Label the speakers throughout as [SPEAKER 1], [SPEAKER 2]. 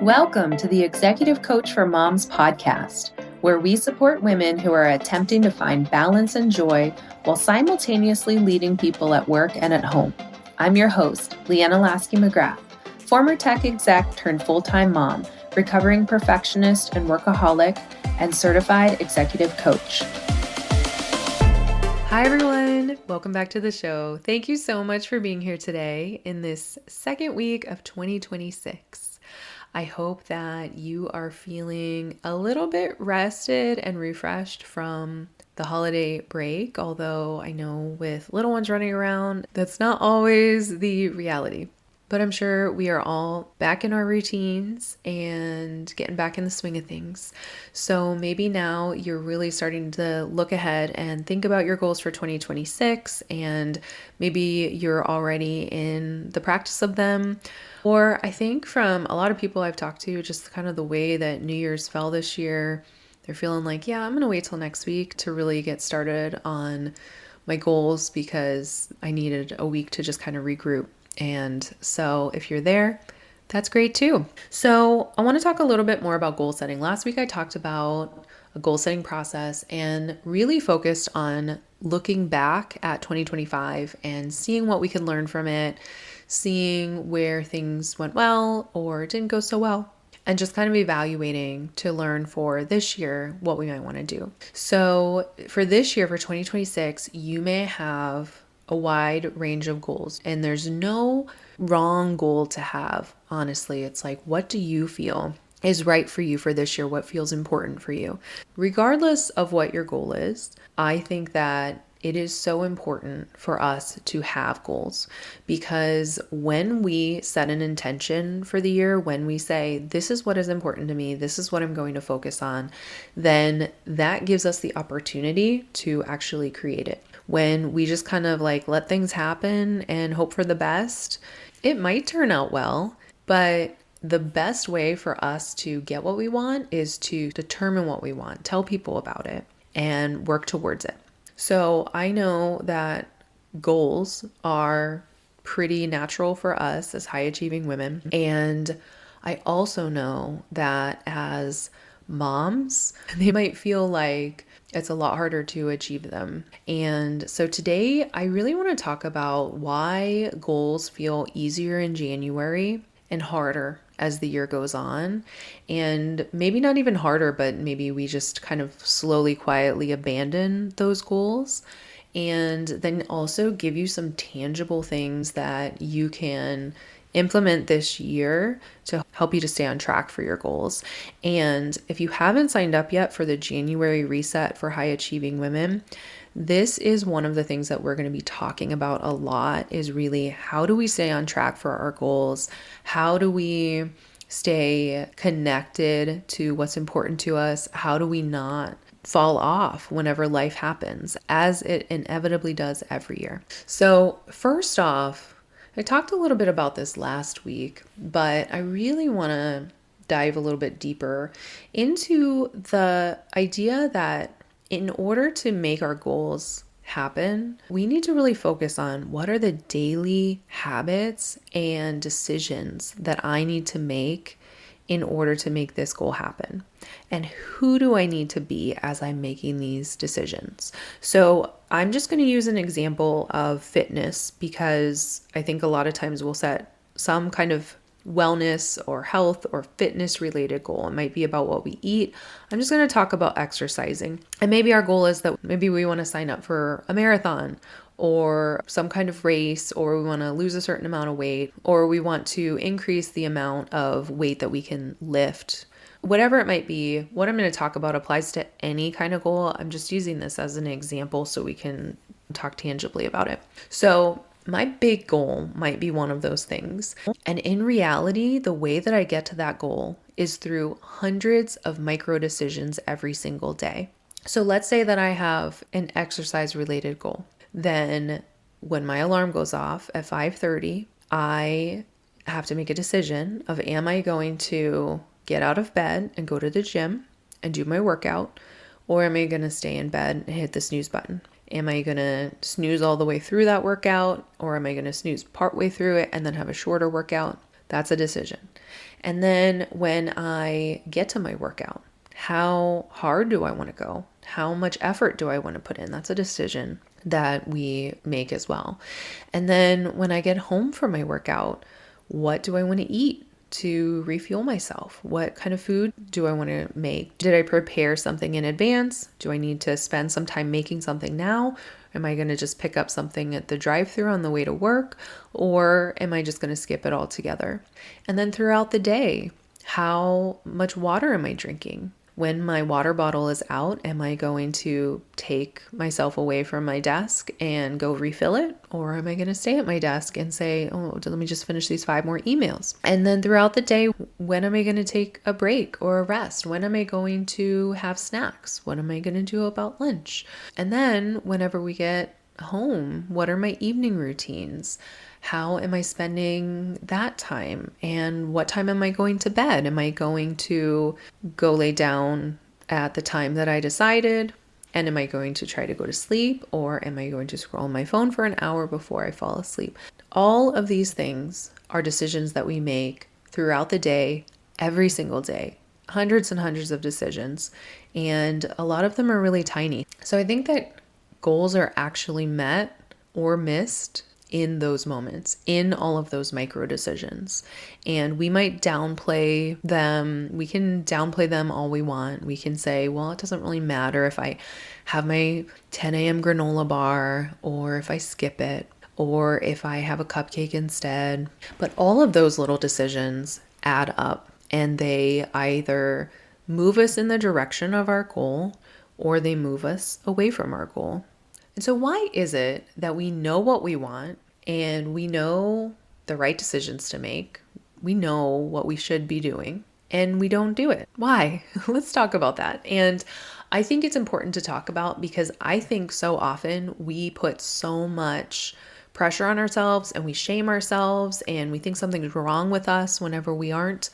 [SPEAKER 1] Welcome to the Executive Coach for Moms podcast, where we support women who are attempting to find balance and joy while simultaneously leading people at work and at home. I'm your host, Leanna McGrath, former tech exec turned full-time mom, recovering perfectionist and workaholic, and certified executive coach. Hi everyone, welcome back to the show. Thank you so much for being here today in this second week of 2026. I hope that you are feeling a little bit rested and refreshed from the holiday break, although I know with little ones running around, that's not always the reality. But I'm sure we are all back in our routines and getting back in the swing of things. So maybe now you're really starting to look ahead and think about your goals for 2026, and maybe you're already in the practice of them. Or I think from a lot of people I've talked to, just kind of the way that New Year's fell this year, they're feeling like, yeah, I'm going to wait till next week to really get started on my goals because I needed a week to just kind of regroup. And so if you're there, that's great too. So I want to talk a little bit more about goal setting. Last week I talked about a goal setting process and really focused on looking back at 2025 and seeing what we could learn from it, seeing where things went well or didn't go so well, and just kind of evaluating to learn for this year what we might want to do. So for this year, for 2026, you may have a wide range of goals, and there's no wrong goal to have. Honestly, it's like, what do you feel is right for you for this year? What feels important for you? Regardless of what your goal is, I think that it is so important for us to have goals, because when we set an intention for the year, when we say, this is what is important to me, this is what I'm going to focus on, then that gives us the opportunity to actually create it. When we just kind of like let things happen and hope for the best, it might turn out well, but the best way for us to get what we want is to determine what we want, tell people about it, and work towards it. So I know that goals are pretty natural for us as high achieving women. And I also know that as moms, they might feel like it's a lot harder to achieve them. And so today I really want to talk about why goals feel easier in January and harder as the year goes on. And maybe not even harder, but maybe we just kind of slowly, quietly abandon those goals. And then also give you some tangible things that you can implement this year to help you to stay on track for your goals. And if you haven't signed up yet for the January reset for high achieving women, this is one of the things that we're going to be talking about a lot, is really how do we stay on track for our goals? How do we stay connected to what's important to us? How do we not fall off whenever life happens, as it inevitably does every year? So first off, I talked a little bit about this last week, but I really want to dive a little bit deeper into the idea that in order to make our goals happen, we need to really focus on what are the daily habits and decisions that I need to make in order to make this goal happen. And who do I need to be as I'm making these decisions? So I'm just going to use an example of fitness, because I think a lot of times we'll set some kind of wellness or health or fitness related goal. It might be about what we eat. I'm just going to talk about exercising. And maybe our goal is that maybe we want to sign up for a marathon or some kind of race, or we want to lose a certain amount of weight, or we want to increase the amount of weight that we can lift. Whatever it might be, what I'm going to talk about applies to any kind of goal. I'm just using this as an example so we can talk tangibly about it. So my big goal might be one of those things. And in reality, the way that I get to that goal is through hundreds of micro decisions every single day. So let's say that I have an exercise related goal. Then when my alarm goes off at 5:30, I have to make a decision of, am I going to get out of bed and go to the gym and do my workout, or am I going to stay in bed and hit the snooze button? Am I going to snooze all the way through that workout, or am I going to snooze partway through it and then have a shorter workout? That's a decision. And then when I get to my workout, how hard do I want to go? How much effort do I want to put in? That's a decision that we make as well. And then when I get home from my workout, what do I want to eat to refuel myself? What kind of food do I want to make? Did I prepare something in advance? Do I need to spend some time making something now? Am I going to just pick up something at the drive-thru on the way to work? Or am I just going to skip it altogether? And then throughout the day, how much water am I drinking? When my water bottle is out, am I going to take myself away from my desk and go refill it? Or am I going to stay at my desk and say, oh, let me just finish these 5 more emails? And then throughout the day, when am I going to take a break or a rest? When am I going to have snacks? What am I going to do about lunch? And then whenever we get home, what are my evening routines? How am I spending that time? And what time am I going to bed? Am I going to go lay down at the time that I decided? And am I going to try to go to sleep? Or am I going to scroll on my phone for an hour before I fall asleep? All of these things are decisions that we make throughout the day, every single day. Hundreds and hundreds of decisions. And a lot of them are really tiny. So I think that goals are actually met or missed in those moments, in all of those micro decisions. And we might downplay them. We can downplay them all we want. We can say, well, it doesn't really matter if I have my 10 a.m. granola bar or if I skip it or if I have a cupcake instead. But all of those little decisions add up, and they either move us in the direction of our goal or they move us away from our goal. And so why is it that we know what we want and we know the right decisions to make? We know what we should be doing and we don't do it. Why? Let's talk about that. And I think it's important to talk about because I think so often we put so much pressure on ourselves and we shame ourselves and we think something's wrong with us whenever we aren't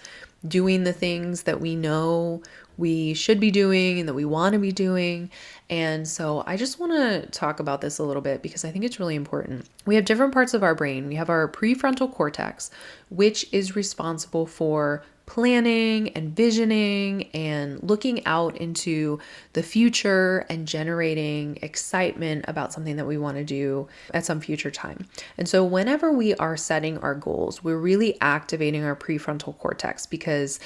[SPEAKER 1] doing the things that we know we should be doing and that we want to be doing. And so I just want to talk about this a little bit because I think it's really important. We have different parts of our brain. We have our prefrontal cortex, which is responsible for planning and visioning and looking out into the future and generating excitement about something that we want to do at some future time. And so whenever we are setting our goals, we're really activating our prefrontal cortex because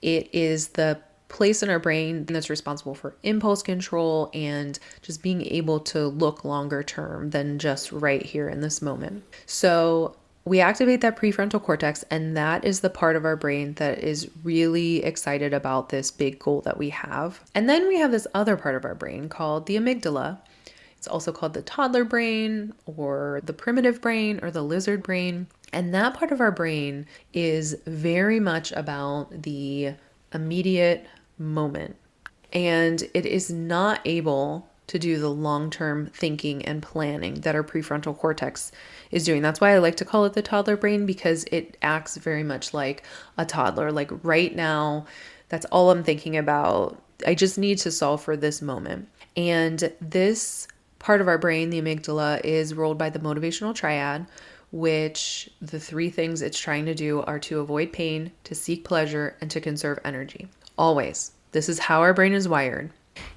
[SPEAKER 1] it is the place in our brain that's responsible for impulse control and just being able to look longer term than just right here in this moment. So we activate that prefrontal cortex, and that is the part of our brain that is really excited about this big goal that we have. And then we have this other part of our brain called the amygdala. It's also called the toddler brain or the primitive brain or the lizard brain. And that part of our brain is very much about the immediate moment. And it is not able to do the long-term thinking and planning that our prefrontal cortex is doing. That's why I like to call it the toddler brain, because it acts very much like a toddler. Like right now, that's all I'm thinking about. I just need to solve for this moment. And this part of our brain, the amygdala, is ruled by the motivational triad, which the 3 things it's trying to do are to avoid pain, to seek pleasure, and to conserve energy. Always. This is how our brain is wired.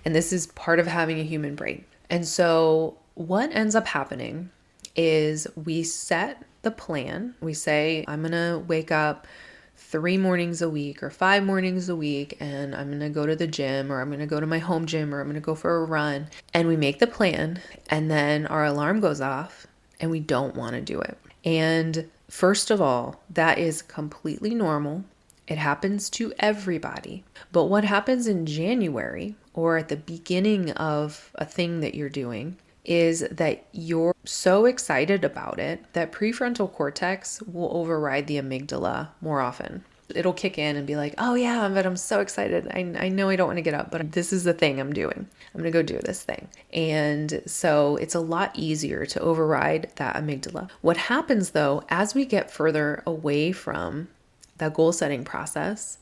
[SPEAKER 1] And this is part of having a human brain. And so what ends up happening is we set the plan. We say, I'm going to wake up 3 mornings a week or 5 mornings a week, and I'm going to go to the gym, or I'm going to go to my home gym, or I'm going to go for a run. And we make the plan, and then our alarm goes off and we don't want to do it. And first of all, that is completely normal. It happens to everybody. But what happens in January or at the beginning of a thing that you're doing is that you're so excited about it that prefrontal cortex will override the amygdala more often. It'll kick in and be like, oh yeah, but I'm so excited. I know I don't want to get up, but this is the thing I'm doing. I'm going to go do this thing. And so it's a lot easier to override that amygdala. What happens though, as we get further away from that goal setting process,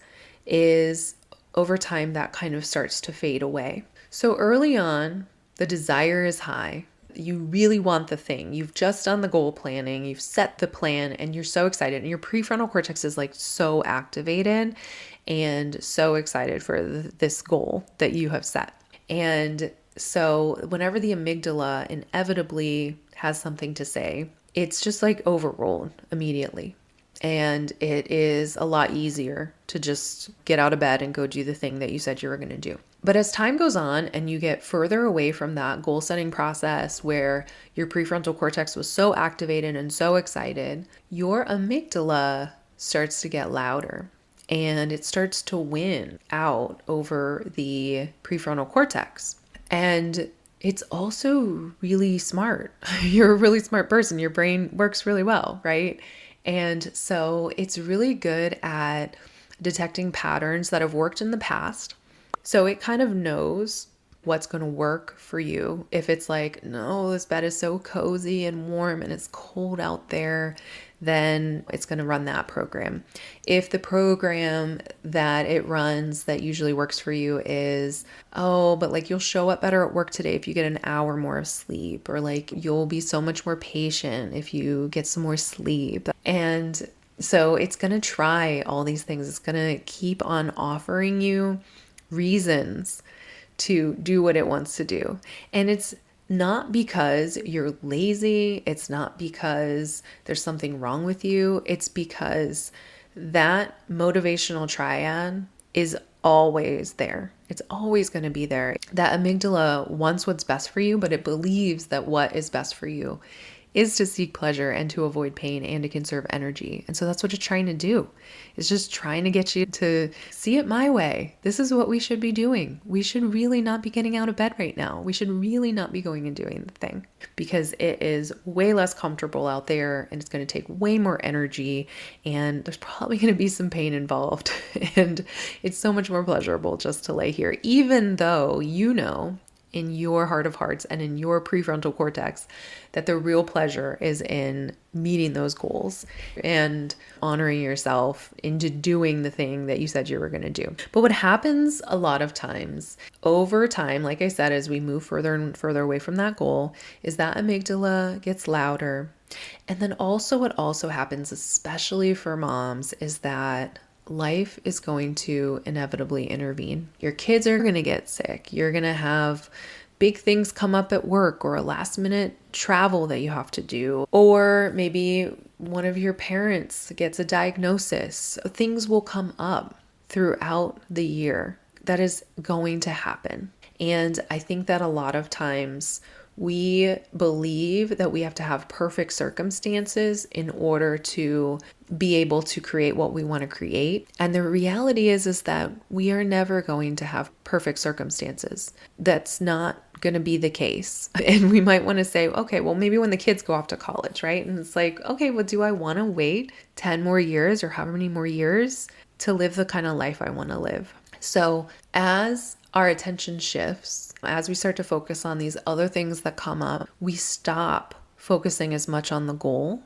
[SPEAKER 1] is over time that kind of starts to fade away. So early on, the desire is high. you really want the thing. You've just done the goal planning, you've set the plan, and you're so excited. And your prefrontal cortex is like so activated and so excited for this goal that you have set. And so whenever the amygdala inevitably has something to say, it's just like overruled immediately. And it is a lot easier to just get out of bed and go do the thing that you said you were going to do. But as time goes on and you get further away from that goal setting process where your prefrontal cortex was so activated and so excited, your amygdala starts to get louder and it starts to win out over the prefrontal cortex. And it's also really smart. You're a really smart person. Your brain works really well, right? And so it's really good at detecting patterns that have worked in the past. So it kind of knows what's going to work for you. If it's like, no, this bed is so cozy and warm and it's cold out there, then it's going to run that program. If the program that it runs that usually works for you is, oh, but like you'll show up better at work today if you get an hour more of sleep, or like you'll be so much more patient if you get some more sleep. And so it's going to try all these things. It's going to keep on offering you reasons to do what it wants to do. And it's not because you're lazy. It's not because there's something wrong with you. It's because that motivational triad is always there. It's always going to be there. That amygdala wants what's best for you, but it believes that what is best for you is to seek pleasure and to avoid pain and to conserve energy. And so that's what it's trying to do. It's just trying to get you to see it my way. This is what we should be doing. We should really not be getting out of bed right now. We should really not be going and doing the thing because it is way less comfortable out there and it's going to take way more energy and there's probably going to be some pain involved. And it's so much more pleasurable just to lay here, even though you know in your heart of hearts and in your prefrontal cortex that the real pleasure is in meeting those goals and honoring yourself into doing the thing that you said you were going to do. But what happens a lot of times over time, like I said, as we move further and further away from that goal, is that amygdala gets louder. And then also what also happens, especially for moms, is that life is going to inevitably intervene. Your kids are going to get sick. You're going to have big things come up at work or a last minute travel that you have to do. Or maybe one of your parents gets a diagnosis. Things will come up throughout the year. That is going to happen. And I think that a lot of times we believe that we have to have perfect circumstances in order to be able to create what we want to create. And the reality is that we are never going to have perfect circumstances. That's not going to be the case. And we might want to say, okay, well, maybe when the kids go off to college, right? And it's like, okay, well, do I want to wait 10 more years or however many more years to live the kind of life I want to live? So as our attention shifts, as we start to focus on these other things that come up, we stop focusing as much on the goal.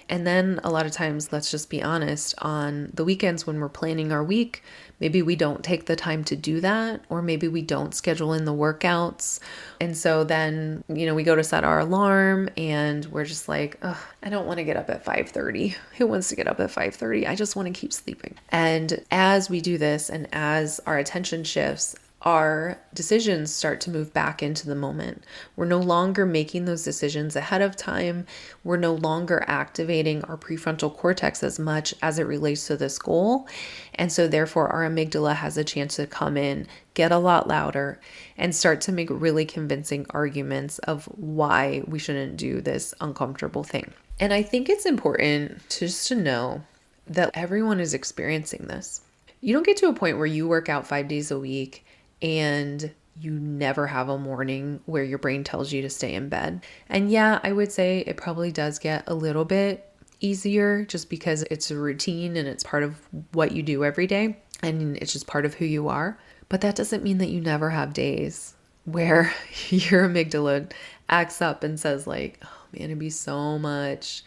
[SPEAKER 1] And then a lot of times, let's just be honest, on the weekends when we're planning our week, maybe we don't take the time to do that, or maybe we don't schedule in the workouts. And so then, we go to set our alarm and we're just like, I don't want to get up at 5:30. Who wants to get up at 5:30? I just want to keep sleeping. And as we do this and as our attention shifts, our decisions start to move back into the moment. We're no longer making those decisions ahead of time. We're no longer activating our prefrontal cortex as much as it relates to this goal. And so therefore our amygdala has a chance to come in, get a lot louder, and start to make really convincing arguments of why we shouldn't do this uncomfortable thing. And I think it's important just to know that everyone is experiencing this. You don't get to a point where you work out 5 days a week and you never have a morning where your brain tells you to stay in bed. And yeah, I would say it probably does get a little bit easier just because it's a routine and it's part of what you do every day and it's just part of who you are. But that doesn't mean that you never have days where your amygdala acts up and says like, oh man, it'd be so much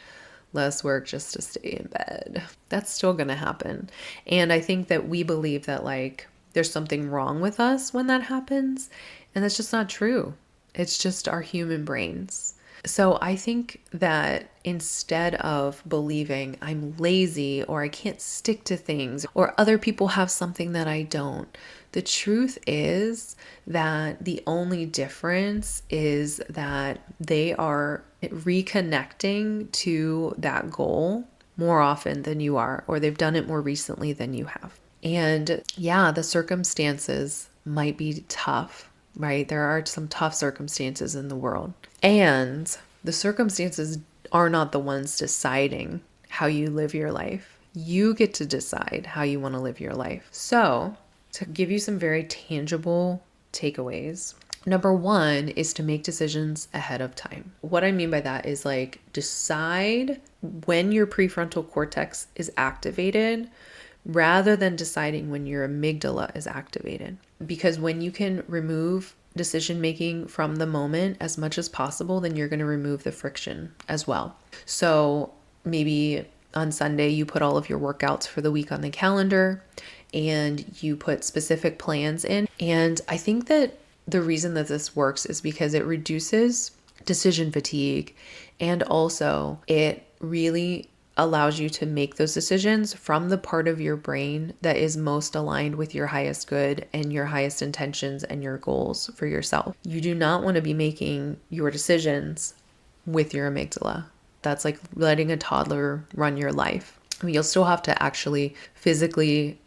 [SPEAKER 1] less work just to stay in bed. That's still going to happen. And I think that we believe that like there's something wrong with us when that happens. And that's just not true. It's just our human brains. So I think that instead of believing I'm lazy or I can't stick to things or other people have something that I don't, the truth is that the only difference is that they are reconnecting to that goal more often than you are, or they've done it more recently than you have. And yeah, the circumstances might be tough, right? There are some tough circumstances in the world. And the circumstances are not the ones deciding how you live your life. You get to decide how you want to live your life. So, to give you some very tangible takeaways, number one is to make decisions ahead of time. What I mean by that is like decide when your prefrontal cortex is activated rather than deciding when your amygdala is activated. Because when you can remove decision making from the moment as much as possible, then you're going to remove the friction as well. So maybe on Sunday, you put all of your workouts for the week on the calendar and you put specific plans in. And I think that the reason that this works is because it reduces decision fatigue, and also it really allows you to make those decisions from the part of your brain that is most aligned with your highest good and your highest intentions and your goals for yourself. You do not want to be making your decisions with your amygdala. That's like letting a toddler run your life. I mean, you'll still have to actually physically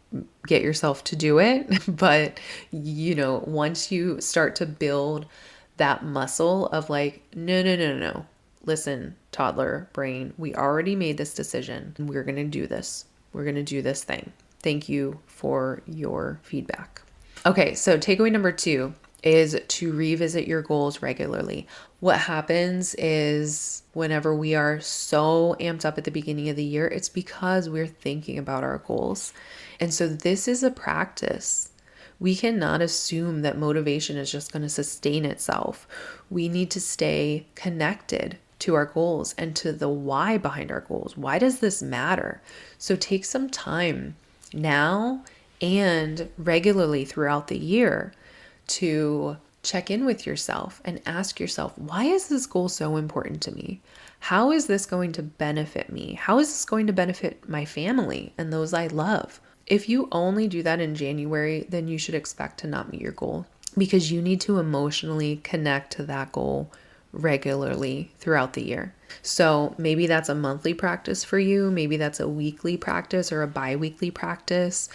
[SPEAKER 1] get yourself to do it, but once you start to build that muscle of like, no. Listen, toddler brain, we already made this decision. We're going to do this. We're going to do this thing. Thank you for your feedback. Okay, so takeaway number 2 is to revisit your goals regularly. What happens is whenever we are so amped up at the beginning of the year, it's because we're thinking about our goals. And so this is a practice. We cannot assume that motivation is just going to sustain itself. We need to stay connected to our goals and to the why behind our goals. Why does this matter? So take some time now and regularly throughout the year to check in with yourself and ask yourself, why is this goal so important to me? How is this going to benefit me? How is this going to benefit my family and those I love? If you only do that in January, then you should expect to not meet your goal, because you need to emotionally connect to that goal regularly throughout the year. So maybe that's a monthly practice for you. Maybe that's a weekly practice or a bi-weekly practice.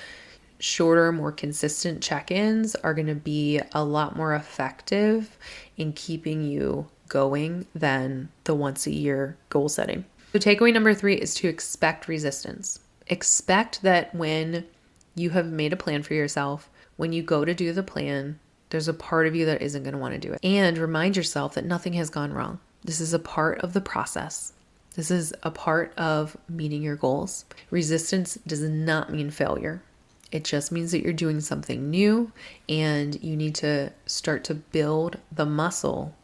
[SPEAKER 1] Shorter, more consistent check-ins are going to be a lot more effective in keeping you going than the once a year goal setting. So takeaway number 3 is to expect resistance. Expect that when you have made a plan for yourself, when you go to do the plan, there's a part of you that isn't going to want to do it. And remind yourself that nothing has gone wrong. This is a part of the process. This is a part of meeting your goals. Resistance does not mean failure. It just means that you're doing something new, and you need to start to build the muscle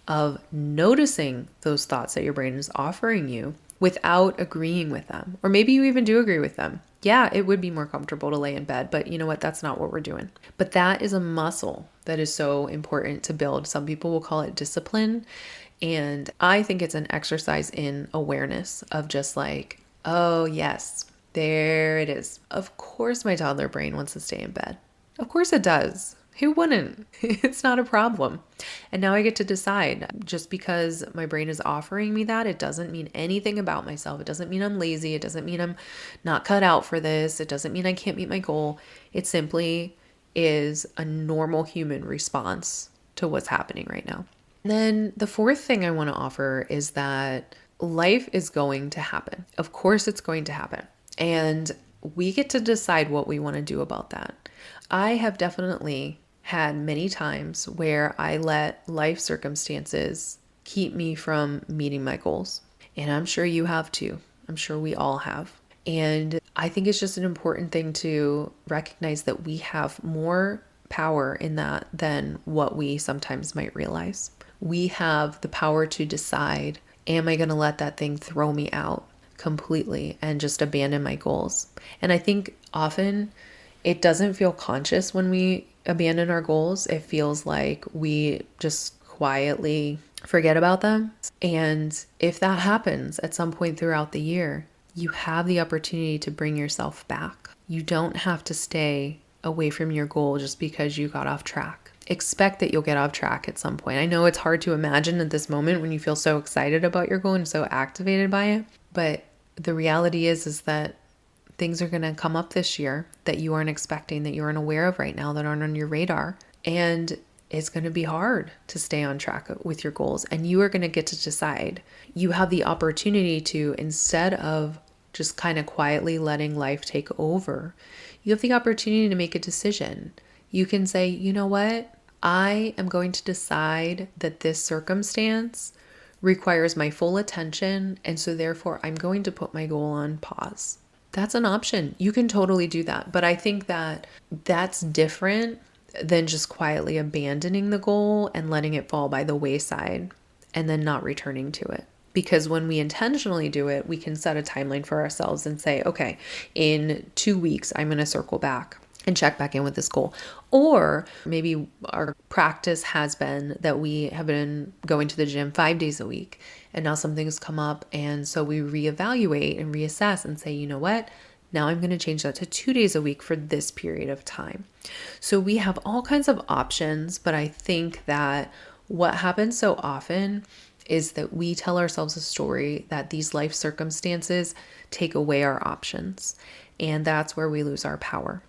[SPEAKER 1] of noticing those thoughts that your brain is offering you without agreeing with them. Or maybe you even do agree with them. Yeah, it would be more comfortable to lay in bed, but you know what? That's not what we're doing. But that is a muscle that is so important to build. Some people will call it discipline. And I think it's an exercise in awareness of just like, oh yes, there it is. Of course my toddler brain wants to stay in bed. Of course it does. Who wouldn't? It's not a problem. And now I get to decide. Just because my brain is offering me that, it doesn't mean anything about myself. It doesn't mean I'm lazy. It doesn't mean I'm not cut out for this. It doesn't mean I can't meet my goal. It simply is a normal human response to what's happening right now. And then the 4th thing I want to offer is that life is going to happen. Of course it's going to happen. And we get to decide what we want to do about that. I have definitely had many times where I let life circumstances keep me from meeting my goals. And I'm sure you have too. I'm sure we all have. And I think it's just an important thing to recognize that we have more power in that than what we sometimes might realize. We have the power to decide, am I going to let that thing throw me out completely and just abandon my goals? And I think often it doesn't feel conscious when we abandon our goals. It feels like we just quietly forget about them. And if that happens at some point throughout the year, you have the opportunity to bring yourself back. You don't have to stay away from your goal just because you got off track. Expect that you'll get off track at some point. I know it's hard to imagine at this moment when you feel so excited about your goal and so activated by it, but the reality is that things are going to come up this year that you aren't expecting, that you aren't aware of right now, that aren't on your radar. And it's going to be hard to stay on track with your goals. And you are going to get to decide. You have the opportunity to, instead of just kind of quietly letting life take over, you have the opportunity to make a decision. You can say, you know what? I am going to decide that this circumstance requires my full attention. And so therefore, I'm going to put my goal on pause. That's an option. You can totally do that. But I think that that's different than just quietly abandoning the goal and letting it fall by the wayside and then not returning to it. Because when we intentionally do it, we can set a timeline for ourselves and say, okay, in 2 weeks, I'm going to circle back and check back in with this goal. Or maybe our practice has been that we have been going to the gym 5 days a week, and now something's come up. And so we reevaluate and reassess and say, you know what? Now I'm going to change that to 2 days a week for this period of time. So we have all kinds of options, but I think that what happens so often is that we tell ourselves a story that these life circumstances take away our options. And that's where we lose our power.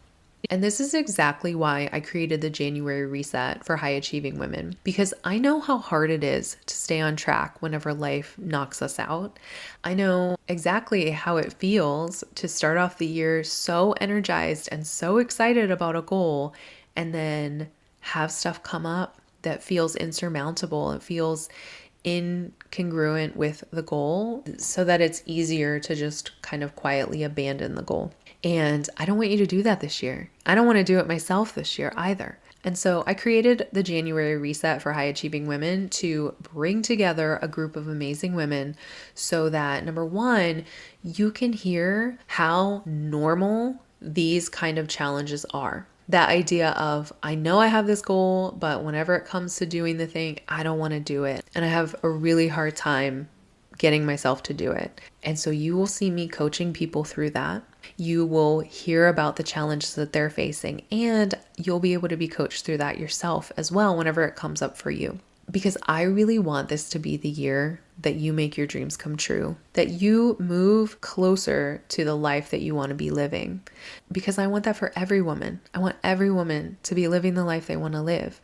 [SPEAKER 1] And this is exactly why I created the January reset for high achieving women, because I know how hard it is to stay on track whenever life knocks us out. I know exactly how it feels to start off the year so energized and so excited about a goal, and then have stuff come up that feels insurmountable. It feels incongruent with the goal, so that it's easier to just kind of quietly abandon the goal. And I don't want you to do that this year. I don't want to do it myself this year either. And so I created the January reset for high achieving women to bring together a group of amazing women so that, number one, you can hear how normal these kind of challenges are. That idea of, I know I have this goal, but whenever it comes to doing the thing, I don't want to do it. And I have a really hard time getting myself to do it. And so you will see me coaching people through that. You will hear about the challenges that they're facing, and you'll be able to be coached through that yourself as well whenever it comes up for you. Because I really want this to be the year that you make your dreams come true, that you move closer to the life that you want to be living. Because I want that for every woman. I want every woman to be living the life they want to live.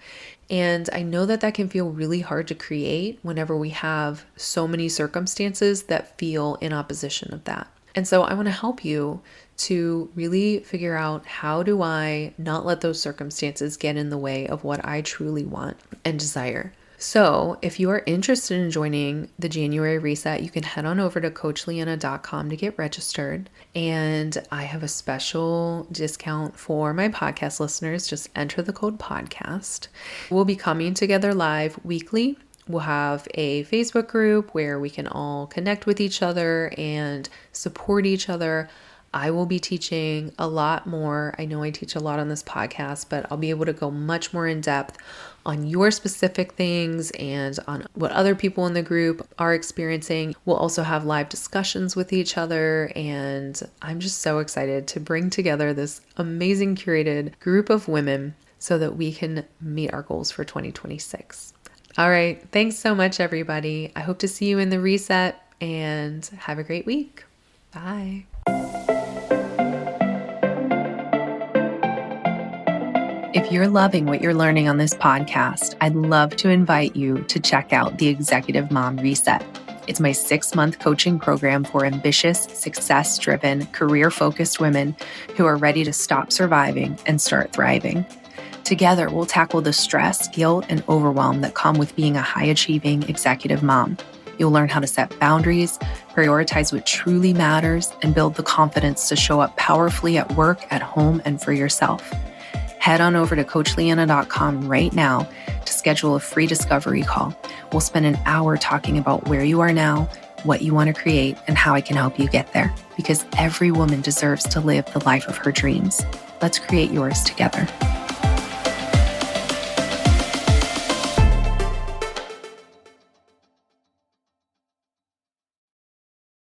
[SPEAKER 1] And I know that that can feel really hard to create whenever we have so many circumstances that feel in opposition of that. And so I want to help you to really figure out, how do I not let those circumstances get in the way of what I truly want and desire? So if you are interested in joining the January reset, you can head on over to coachleanna.com to get registered. And I have a special discount for my podcast listeners. Just enter the code podcast. We'll be coming together live weekly. We'll have a Facebook group where we can all connect with each other and support each other. I will be teaching a lot more. I know I teach a lot on this podcast, but I'll be able to go much more in depth on your specific things and on what other people in the group are experiencing. We'll also have live discussions with each other, and I'm just so excited to bring together this amazing curated group of women so that we can meet our goals for 2026. All right. Thanks so much, everybody. I hope to see you in the reset, and have a great week. Bye. If you're loving what you're learning on this podcast, I'd love to invite you to check out the Executive Mom Reset. It's my 6-month coaching program for ambitious, success-driven, career-focused women who are ready to stop surviving and start thriving. Together, we'll tackle the stress, guilt, and overwhelm that come with being a high-achieving executive mom. You'll learn how to set boundaries, prioritize what truly matters, and build the confidence to show up powerfully at work, at home, and for yourself. Head on over to coachleanna.com right now to schedule a free discovery call. We'll spend an hour talking about where you are now, what you want to create, and how I can help you get there. Because every woman deserves to live the life of her dreams. Let's create yours together.